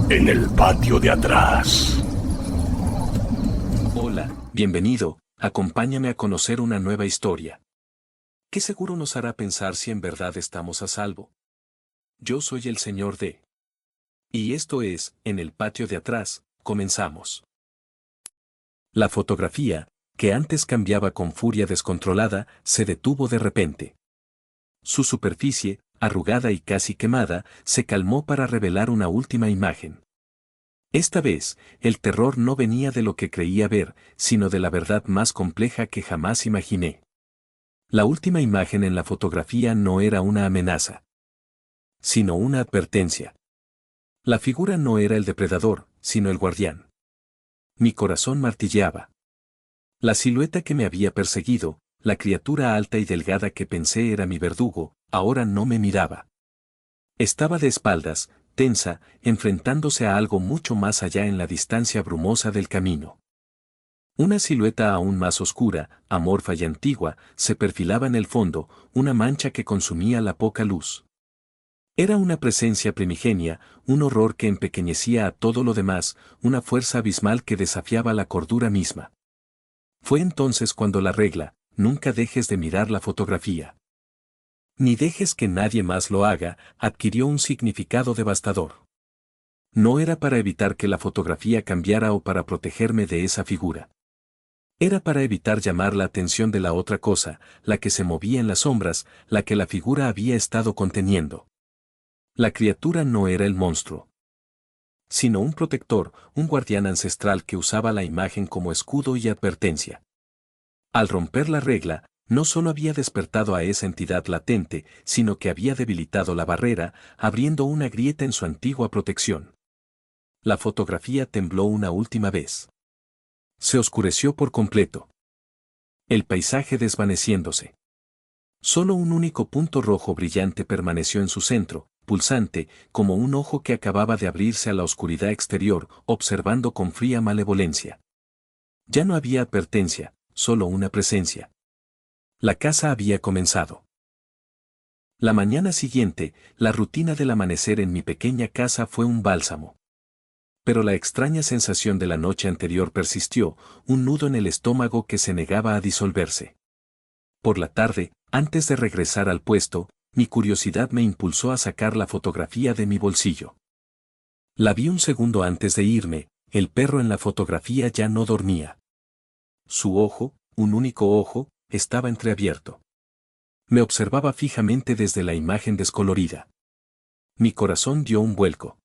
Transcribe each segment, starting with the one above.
En el patio de atrás. Hola, bienvenido, acompáñame a conocer una nueva historia. Que seguro nos hará pensar si en verdad estamos a salvo. Yo soy el Señor D. Y esto es, En el patio de atrás, comenzamos. La fotografía, que antes cambiaba con furia descontrolada, se detuvo de repente. Su superficie, arrugada y casi quemada, se calmó para revelar una última imagen. Esta vez, el terror no venía de lo que creía ver, sino de la verdad más compleja que jamás imaginé. La última imagen en la fotografía no era una amenaza, sino una advertencia. La figura no era el depredador, sino el guardián. Mi corazón martilleaba. La silueta que me había perseguido, la criatura alta y delgada que pensé era mi verdugo, ahora no me miraba. Estaba de espaldas, tensa, enfrentándose a algo mucho más allá en la distancia brumosa del camino. Una silueta aún más oscura, amorfa y antigua, se perfilaba en el fondo, una mancha que consumía la poca luz. Era una presencia primigenia, un horror que empequeñecía a todo lo demás, una fuerza abismal que desafiaba la cordura misma. Fue entonces cuando la regla, nunca dejes de mirar la fotografía. Ni dejes que nadie más lo haga, adquirió un significado devastador. No era para evitar que la fotografía cambiara o para protegerme de esa figura. Era para evitar llamar la atención de la otra cosa, la que se movía en las sombras, la que la figura había estado conteniendo. La criatura no era el monstruo, sino un protector, un guardián ancestral que usaba la imagen como escudo y advertencia. Al romper la regla, no solo había despertado a esa entidad latente, sino que había debilitado la barrera, abriendo una grieta en su antigua protección. La fotografía tembló una última vez. Se oscureció por completo. El paisaje desvaneciéndose. Solo un único punto rojo brillante permaneció en su centro, pulsante, como un ojo que acababa de abrirse a la oscuridad exterior, observando con fría malevolencia. Ya no había advertencia, solo una presencia. La caza había comenzado. La mañana siguiente, la rutina del amanecer en mi pequeña casa fue un bálsamo. Pero la extraña sensación de la noche anterior persistió, un nudo en el estómago que se negaba a disolverse. Por la tarde, antes de regresar al puesto, mi curiosidad me impulsó a sacar la fotografía de mi bolsillo. La vi un segundo antes de irme, el perro en la fotografía ya no dormía. Su ojo, un único ojo, estaba entreabierto. Me observaba fijamente desde la imagen descolorida. Mi corazón dio un vuelco.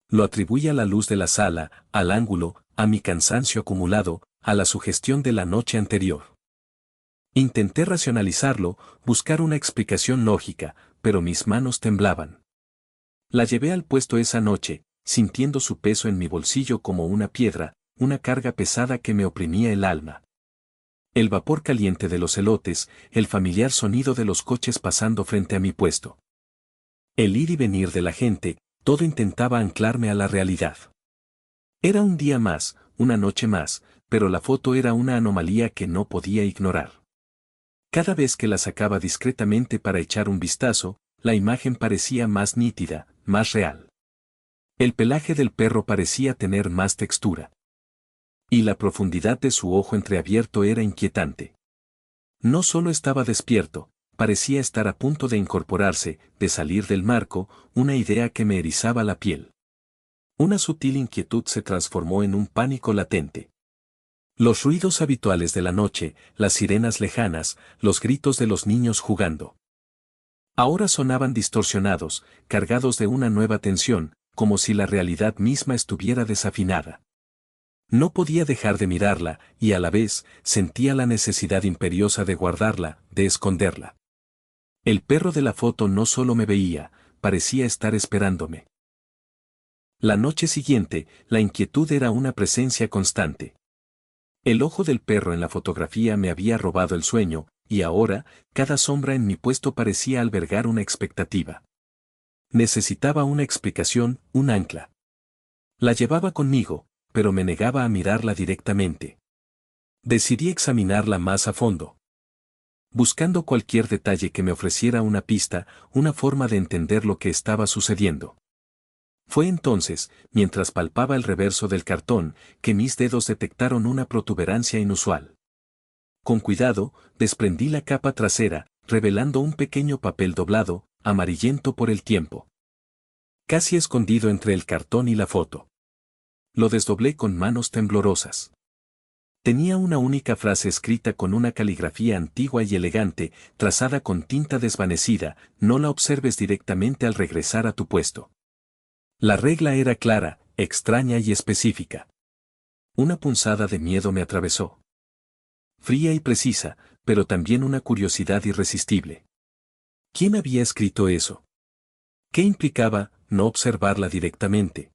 Lo atribuí a la luz de la sala, al ángulo, a mi cansancio acumulado, a la sugestión de la noche anterior. Intenté racionalizarlo, buscar una explicación lógica, pero mis manos temblaban. La llevé al puesto esa noche, sintiendo su peso en mi bolsillo como una piedra, una carga pesada que me oprimía el alma. El vapor caliente de los elotes, el familiar sonido de los coches pasando frente a mi puesto. El ir y venir de la gente, todo intentaba anclarme a la realidad. Era un día más, una noche más, pero la foto era una anomalía que no podía ignorar. Cada vez que la sacaba discretamente para echar un vistazo, la imagen parecía más nítida, más real. El pelaje del perro parecía tener más textura. Y la profundidad de su ojo entreabierto era inquietante. No solo estaba despierto, parecía estar a punto de incorporarse, de salir del marco, una idea que me erizaba la piel. Una sutil inquietud se transformó en un pánico latente. Los ruidos habituales de la noche, las sirenas lejanas, los gritos de los niños jugando. Ahora sonaban distorsionados, cargados de una nueva tensión, como si la realidad misma estuviera desafinada. No podía dejar de mirarla, y a la vez, sentía la necesidad imperiosa de guardarla, de esconderla. El perro de la foto no solo me veía, parecía estar esperándome. La noche siguiente, la inquietud era una presencia constante. El ojo del perro en la fotografía me había robado el sueño, y ahora, cada sombra en mi puesto parecía albergar una expectativa. Necesitaba una explicación, un ancla. La llevaba conmigo, pero me negaba a mirarla directamente. Decidí examinarla más a fondo. Buscando cualquier detalle que me ofreciera una pista, una forma de entender lo que estaba sucediendo. Fue entonces, mientras palpaba el reverso del cartón, que mis dedos detectaron una protuberancia inusual. Con cuidado, desprendí la capa trasera, revelando un pequeño papel doblado, amarillento por el tiempo. Casi escondido entre el cartón y la foto. Lo desdoblé con manos temblorosas. Tenía una única frase escrita con una caligrafía antigua y elegante, trazada con tinta desvanecida: no la observes directamente al regresar a tu puesto. La regla era clara, extraña y específica. Una punzada de miedo me atravesó. Fría y precisa, pero también una curiosidad irresistible. ¿Quién había escrito eso? ¿Qué implicaba no observarla directamente?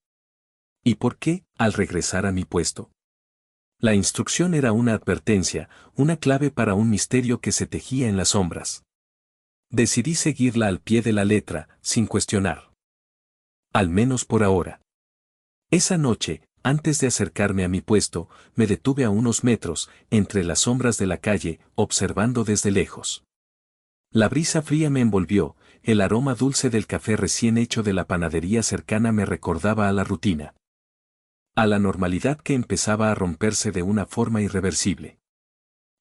¿Y por qué, al regresar a mi puesto? La instrucción era una advertencia, una clave para un misterio que se tejía en las sombras. Decidí seguirla al pie de la letra, sin cuestionar. Al menos por ahora. Esa noche, antes de acercarme a mi puesto, me detuve a unos metros, entre las sombras de la calle, observando desde lejos. La brisa fría me envolvió, el aroma dulce del café recién hecho de la panadería cercana me recordaba a la rutina. A la normalidad que empezaba a romperse de una forma irreversible.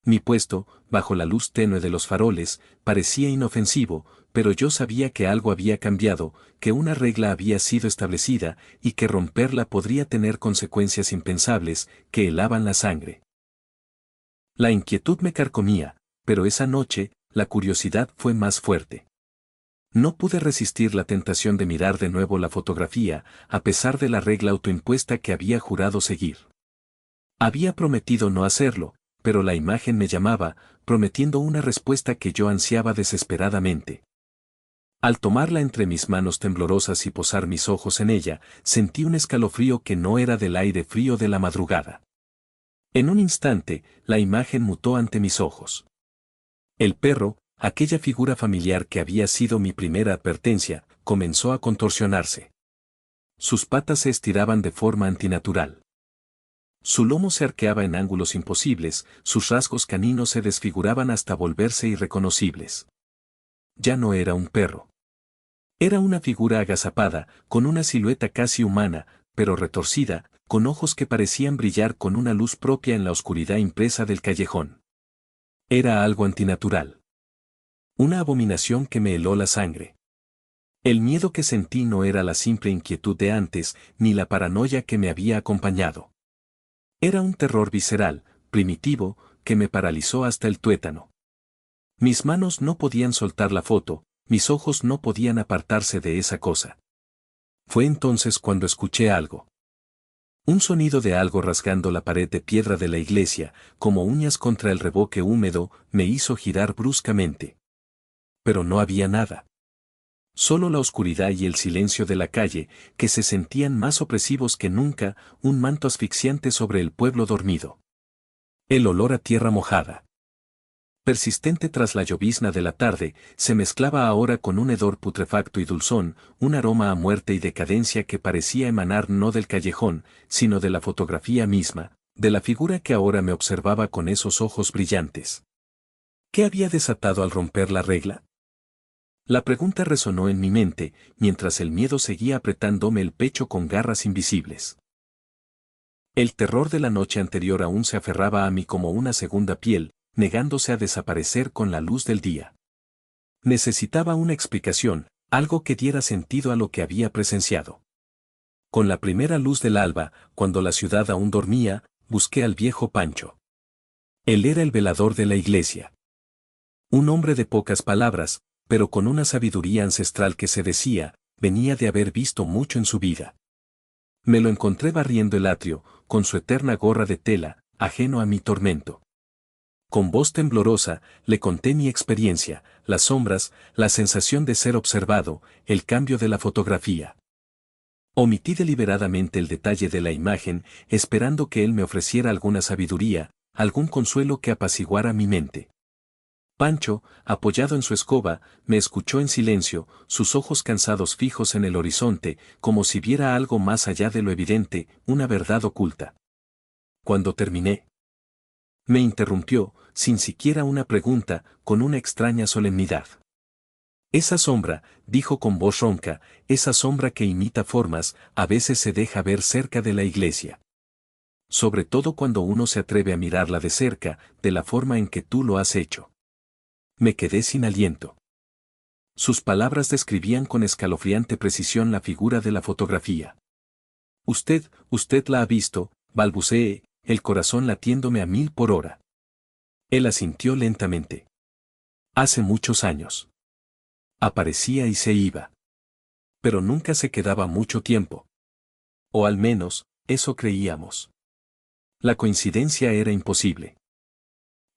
Mi puesto, bajo la luz tenue de los faroles, parecía inofensivo, pero yo sabía que algo había cambiado, que una regla había sido establecida, y que romperla podría tener consecuencias impensables, que helaban la sangre. La inquietud me carcomía, pero esa noche, la curiosidad fue más fuerte. No pude resistir la tentación de mirar de nuevo la fotografía, a pesar de la regla autoimpuesta que había jurado seguir. Había prometido no hacerlo, pero la imagen me llamaba, prometiendo una respuesta que yo ansiaba desesperadamente. Al tomarla entre mis manos temblorosas y posar mis ojos en ella, sentí un escalofrío que no era del aire frío de la madrugada. En un instante, la imagen mutó ante mis ojos. El perro, aquella figura familiar que había sido mi primera advertencia, comenzó a contorsionarse. Sus patas se estiraban de forma antinatural. Su lomo se arqueaba en ángulos imposibles, sus rasgos caninos se desfiguraban hasta volverse irreconocibles. Ya no era un perro. Era una figura agazapada, con una silueta casi humana, pero retorcida, con ojos que parecían brillar con una luz propia en la oscuridad impresa del callejón. Era algo antinatural. Una abominación que me heló la sangre. El miedo que sentí no era la simple inquietud de antes, ni la paranoia que me había acompañado. Era un terror visceral, primitivo, que me paralizó hasta el tuétano. Mis manos no podían soltar la foto, mis ojos no podían apartarse de esa cosa. Fue entonces cuando escuché algo. Un sonido de algo rasgando la pared de piedra de la iglesia, como uñas contra el revoque húmedo, me hizo girar bruscamente. Pero no había nada. Solo la oscuridad y el silencio de la calle, que se sentían más opresivos que nunca, un manto asfixiante sobre el pueblo dormido. El olor a tierra mojada, persistente tras la llovizna de la tarde, se mezclaba ahora con un hedor putrefacto y dulzón, un aroma a muerte y decadencia que parecía emanar no del callejón, sino de la fotografía misma, de la figura que ahora me observaba con esos ojos brillantes. ¿Qué había desatado al romper la regla? La pregunta resonó en mi mente, mientras el miedo seguía apretándome el pecho con garras invisibles. El terror de la noche anterior aún se aferraba a mí como una segunda piel, negándose a desaparecer con la luz del día. Necesitaba una explicación, algo que diera sentido a lo que había presenciado. Con la primera luz del alba, cuando la ciudad aún dormía, busqué al viejo Pancho. Él era el velador de la iglesia. Un hombre de pocas palabras, pero con una sabiduría ancestral que se decía, venía de haber visto mucho en su vida. Me lo encontré barriendo el atrio, con su eterna gorra de tela, ajeno a mi tormento. Con voz temblorosa, le conté mi experiencia, las sombras, la sensación de ser observado, el cambio de la fotografía. Omití deliberadamente el detalle de la imagen, esperando que él me ofreciera alguna sabiduría, algún consuelo que apaciguara mi mente. Pancho, apoyado en su escoba, me escuchó en silencio, sus ojos cansados fijos en el horizonte, como si viera algo más allá de lo evidente, una verdad oculta. Cuando terminé, me interrumpió, sin siquiera una pregunta, con una extraña solemnidad. Esa sombra, dijo con voz ronca, esa sombra que imita formas, a veces se deja ver cerca de la iglesia. Sobre todo cuando uno se atreve a mirarla de cerca, de la forma en que tú lo has hecho. Me quedé sin aliento. Sus palabras describían con escalofriante precisión la figura de la fotografía. Usted la ha visto, balbuceé, el corazón latiéndome a 1000 por hora. Él asintió lentamente. Hace muchos años. Aparecía y se iba. Pero nunca se quedaba mucho tiempo. O al menos, eso creíamos. La coincidencia era imposible.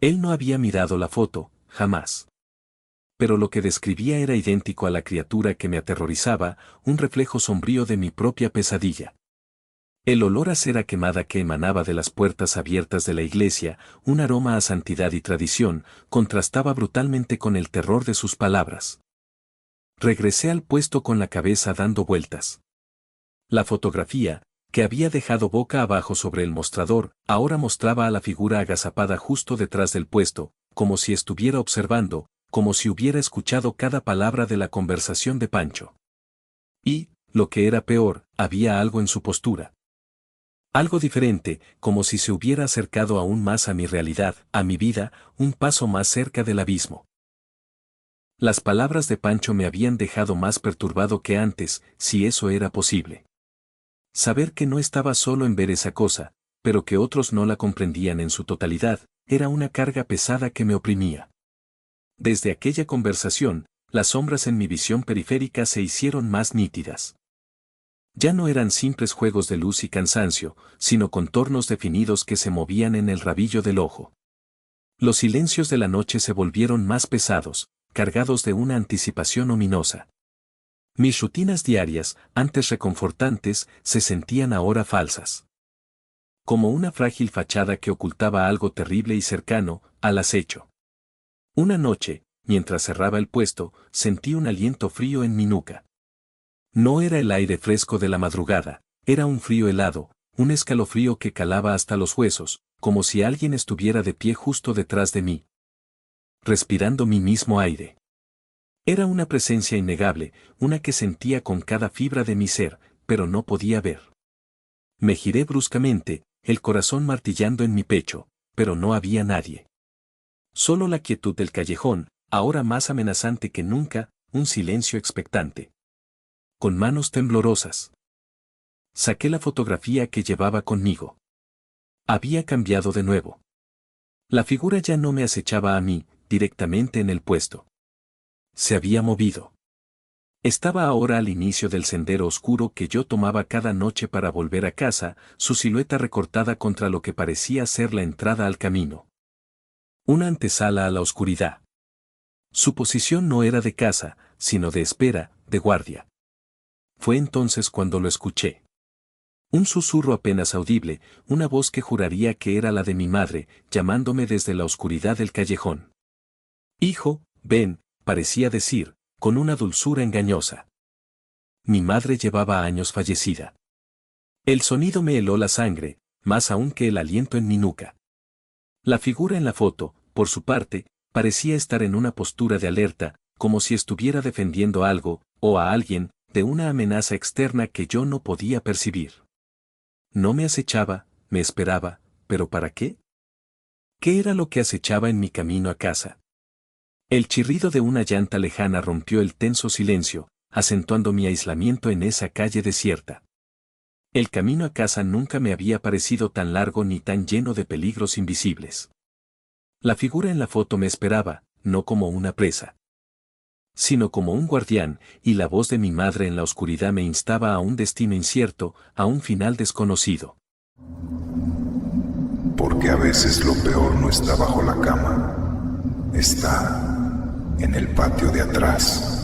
Él no había mirado la foto, jamás. Pero lo que describía era idéntico a la criatura que me aterrorizaba, un reflejo sombrío de mi propia pesadilla. El olor a cera quemada que emanaba de las puertas abiertas de la iglesia, un aroma a santidad y tradición, contrastaba brutalmente con el terror de sus palabras. Regresé al puesto con la cabeza dando vueltas. La fotografía, que había dejado boca abajo sobre el mostrador, ahora mostraba a la figura agazapada justo detrás del puesto, como si estuviera observando, como si hubiera escuchado cada palabra de la conversación de Pancho. Y, lo que era peor, había algo en su postura. Algo diferente, como si se hubiera acercado aún más a mi realidad, a mi vida, un paso más cerca del abismo. Las palabras de Pancho me habían dejado más perturbado que antes, si eso era posible. Saber que no estaba solo en ver esa cosa, pero que otros no la comprendían en su totalidad, era una carga pesada que me oprimía. Desde aquella conversación, las sombras en mi visión periférica se hicieron más nítidas. Ya no eran simples juegos de luz y cansancio, sino contornos definidos que se movían en el rabillo del ojo. Los silencios de la noche se volvieron más pesados, cargados de una anticipación ominosa. Mis rutinas diarias, antes reconfortantes, se sentían ahora falsas. Como una frágil fachada que ocultaba algo terrible y cercano, al acecho. Una noche, mientras cerraba el puesto, sentí un aliento frío en mi nuca. No era el aire fresco de la madrugada, era un frío helado, un escalofrío que calaba hasta los huesos, como si alguien estuviera de pie justo detrás de mí, respirando mi mismo aire. Era una presencia innegable, una que sentía con cada fibra de mi ser, pero no podía ver. Me giré bruscamente, el corazón martillando en mi pecho, pero no había nadie. Solo la quietud del callejón, ahora más amenazante que nunca, un silencio expectante. Con manos temblorosas. Saqué la fotografía que llevaba conmigo. Había cambiado de nuevo. La figura ya no me acechaba a mí, directamente en el puesto. Se había movido. Estaba ahora al inicio del sendero oscuro que yo tomaba cada noche para volver a casa, su silueta recortada contra lo que parecía ser la entrada al camino. Una antesala a la oscuridad. Su posición no era de caza, sino de espera, de guardia. Fue entonces cuando lo escuché. Un susurro apenas audible, una voz que juraría que era la de mi madre, llamándome desde la oscuridad del callejón. Hijo, ven, parecía decir, con una dulzura engañosa. Mi madre llevaba años fallecida. El sonido me heló la sangre, más aún que el aliento en mi nuca. La figura en la foto, por su parte, parecía estar en una postura de alerta, como si estuviera defendiendo algo, o a alguien, de una amenaza externa que yo no podía percibir. No me acechaba, me esperaba, ¿pero para qué? ¿Qué era lo que acechaba en mi camino a casa? El chirrido de una llanta lejana rompió el tenso silencio, acentuando mi aislamiento en esa calle desierta. El camino a casa nunca me había parecido tan largo ni tan lleno de peligros invisibles. La figura en la foto me esperaba, no como una presa, sino como un guardián, y la voz de mi madre en la oscuridad me instaba a un destino incierto, a un final desconocido. Porque a veces lo peor no está bajo la cama, está en el patio de atrás.